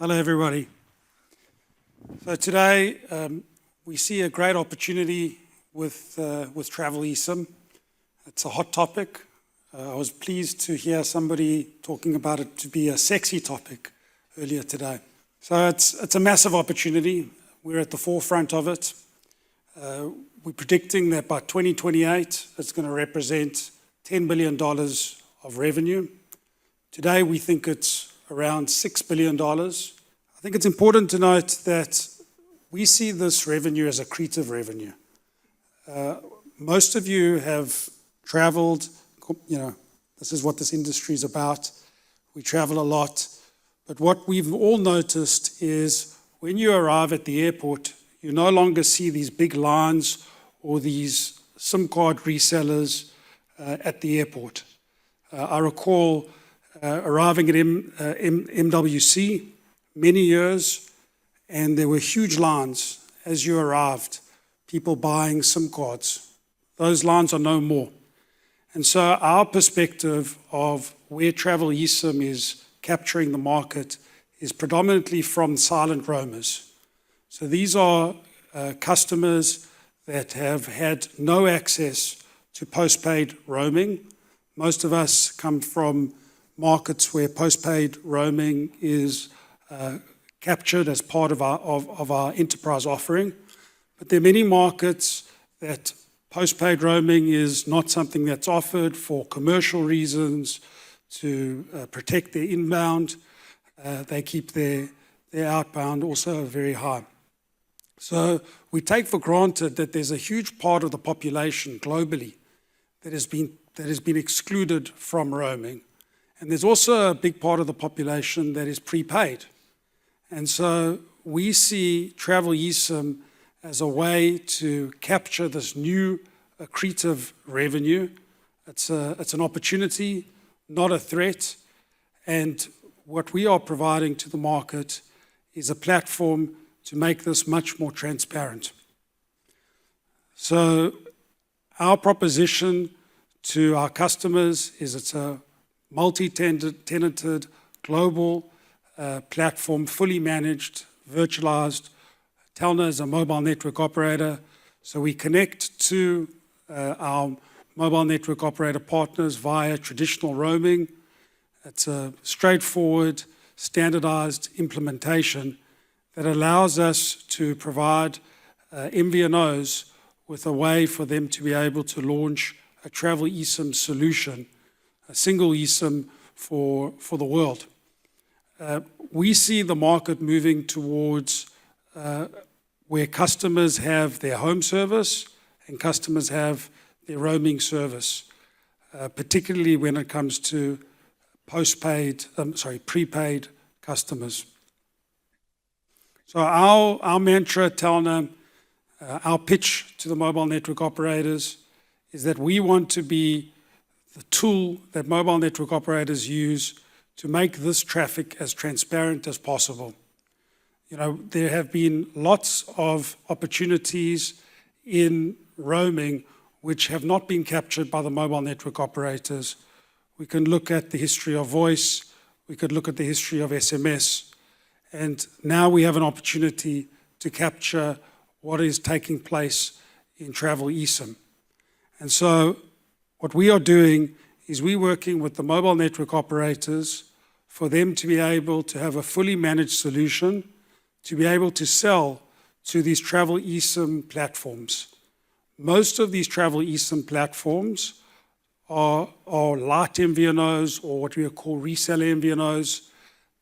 Hello, everybody. So today we see a great opportunity with travel eSIM. It's a hot topic. I was pleased to hear somebody talking about it to be a sexy topic earlier today. So it's a massive opportunity. We're at the forefront of it. We're predicting that by 2028, it's going to represent $10 billion of revenue. Today, we think it's around $6 billion. I think it's important to note that we see this revenue as accretive revenue. Most of you have traveled, this is what this industry is about. We travel a lot. But what we've all noticed is when you arrive at the airport, you no longer see these big lines or these SIM card resellers at the airport. I recall arriving at MWC many years, and there were huge lines as you arrived, people buying SIM cards. Those lines are no more. And so our perspective of where travel eSIM is capturing the market is predominantly from silent roamers. So these are customers that have had no access to postpaid roaming. Most of us come from markets where postpaid roaming is captured as part of our enterprise offering. But there are many markets that postpaid roaming is not something that's offered for commercial reasons to protect their inbound. They keep their outbound also very high. So we take for granted that there's a huge part of the population globally that has been excluded from roaming. And there's also a big part of the population that is prepaid. And so we see travel eSIM as a way to capture this new accretive revenue. It's an opportunity, not a threat. And what we are providing to the market is a platform to make this much more transparent. So our proposition to our customers is it's a multi-tenanted global platform, fully managed, virtualized. Telna is a mobile network operator, so we connect to our mobile network operator partners via traditional roaming. It's a straightforward, standardized implementation that allows us to provide MVNOs with a way for them to be able to launch a travel eSIM solution, a single eSIM for the world. We see the market moving towards where customers have their home service and customers have their roaming service, particularly when it comes to prepaid customers. So our mantra at Telna, our pitch to the mobile network operators is that we want to be the tool that mobile network operators use to make this traffic as transparent as possible. There have been lots of opportunities in roaming which have not been captured by the mobile network operators. We can look at the history of voice, we could look at the history of SMS, and now we have an opportunity to capture what is taking place in travel eSIM. And so what we are doing is we're working with the mobile network operators for them to be able to have a fully managed solution, to be able to sell to these travel eSIM platforms. Most of these travel eSIM platforms are light MVNOs or what we call reseller MVNOs.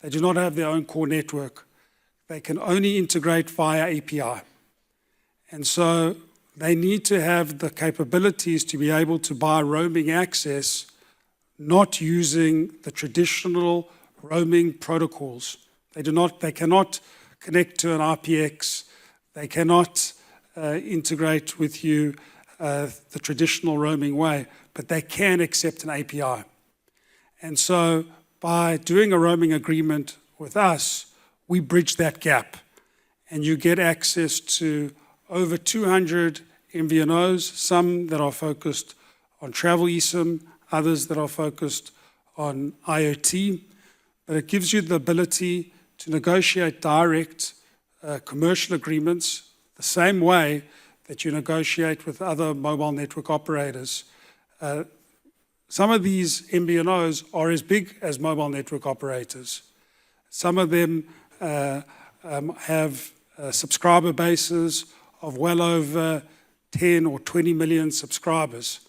They do not have their own core network. They can only integrate via API. And so they need to have the capabilities to be able to buy roaming access, not using the traditional roaming protocols. They cannot connect to an RPX. They cannot integrate with you the traditional roaming way, but they can accept an API. And so by doing a roaming agreement with us, we bridge that gap, and you get access to over 200 MVNOs, some that are focused on travel eSIM, others that are focused on IoT. But it gives you the ability to negotiate direct commercial agreements the same way that you negotiate with other mobile network operators. Some of these MNOs are as big as mobile network operators. Some of them have subscriber bases of well over 10 or 20 million subscribers.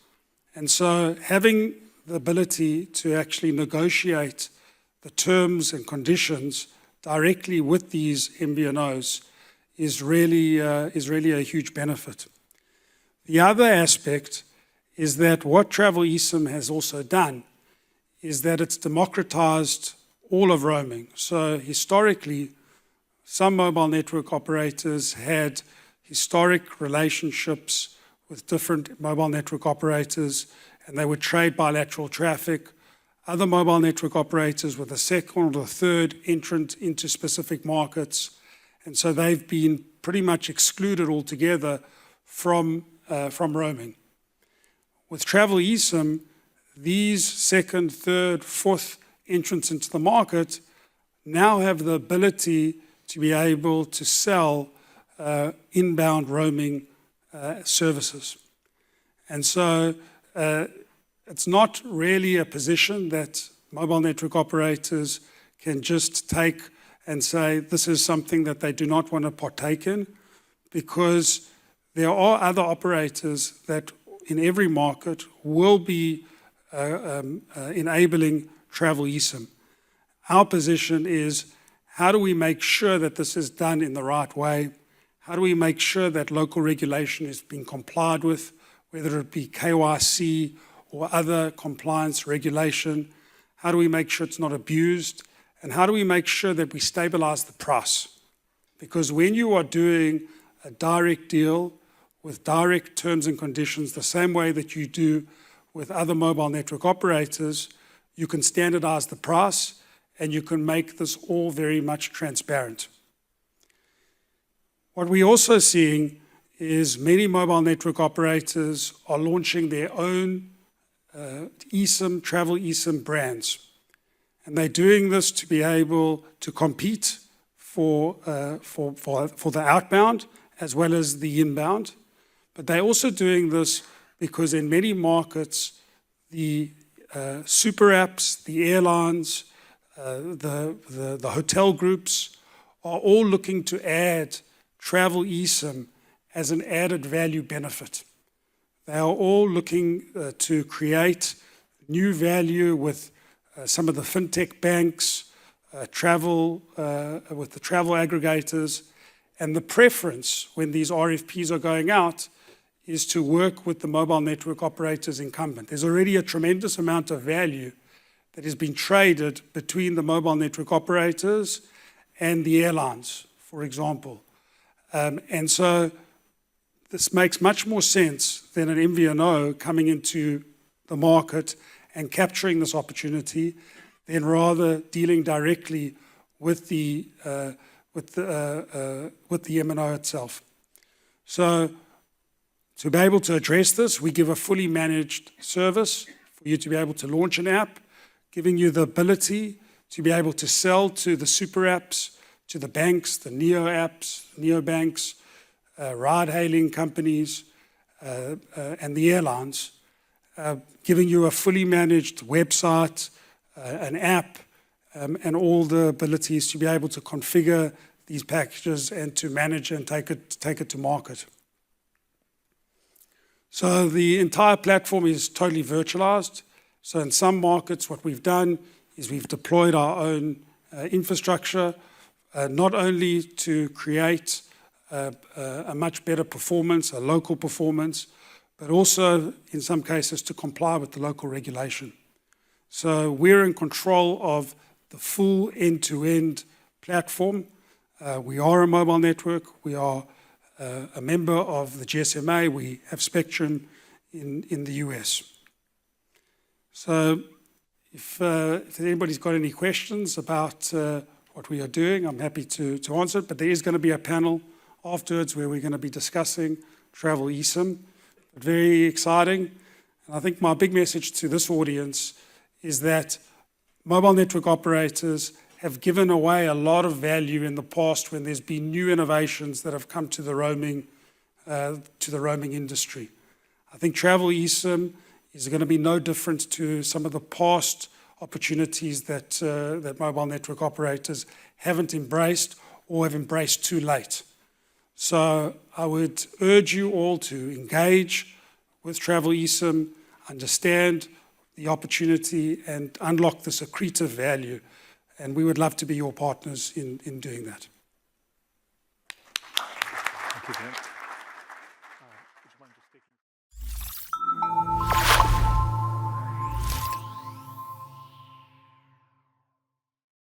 And so having the ability to actually negotiate the terms and conditions directly with these MNOs is really a huge benefit. The other aspect is that what Travel eSIM has also done is that it's democratized all of roaming. So historically, some mobile network operators had historic relationships with different mobile network operators, and they would trade bilateral traffic. Other mobile network operators were the second or third entrant into specific markets, and so they've been pretty much excluded altogether from roaming. With Travel eSIM, these second, third, fourth entrants into the market now have the ability to be able to sell inbound roaming services. And so it's not really a position that mobile network operators can just take and say this is something that they do not want to partake in, because there are other operators that in every market will be enabling Travel eSIM. Our position is, how do we make sure that this is done in the right way? How do we make sure that local regulation is being complied with, whether it be KYC or other compliance regulation? How do we make sure it's not abused? And how do we make sure that we stabilize the price? Because when you are doing a direct deal with direct terms and conditions, the same way that you do with other mobile network operators, you can standardize the price and you can make this all very much transparent. What we're also seeing is many mobile network operators are launching their own eSIM, Travel eSIM brands. And they're doing this to be able to compete for the outbound as well as the inbound. But they're also doing this because in many markets, the super apps, the airlines, the hotel groups are all looking to add Travel eSIM as an added value benefit. They are all looking to create new value with some of the fintech banks, with the travel aggregators, and the preference when these RFPs are going out is to work with the mobile network operator's incumbent. There's already a tremendous amount of value that has been traded between the mobile network operators and the airlines, for example. And so this makes much more sense than an MVNO coming into the market and capturing this opportunity than rather dealing directly with the MNO itself. So to be able to address this, we give a fully managed service for you to be able to launch an app, giving you the ability to be able to sell to the super apps, to the banks, the neo apps, neobanks, ride-hailing companies, and the airlines, giving you a fully managed website, an app, and all the abilities to be able to configure these packages and to manage and take it to market. So the entire platform is totally virtualized. So in some markets, what we've done is we've deployed our own infrastructure, not only to create a much better performance, a local performance, but also in some cases to comply with the local regulation. So we're in control of the full end-to-end platform. We are a mobile network. We are a member of the GSMA. We have spectrum in the US. So if anybody's got any questions about what we are doing, I'm happy to answer it. But there is going to be a panel afterwards where we're going to be discussing Travel eSIM. Very exciting. And I think my big message to this audience is that mobile network operators have given away a lot of value in the past when there's been new innovations that have come to the roaming industry. I think travel eSIM is going to be no different to some of the past opportunities that mobile network operators haven't embraced or have embraced too late. So I would urge you all to engage with travel eSIM, understand the opportunity and unlock this accretive value. And we would love to be your partners in doing that. Thank you, Greg.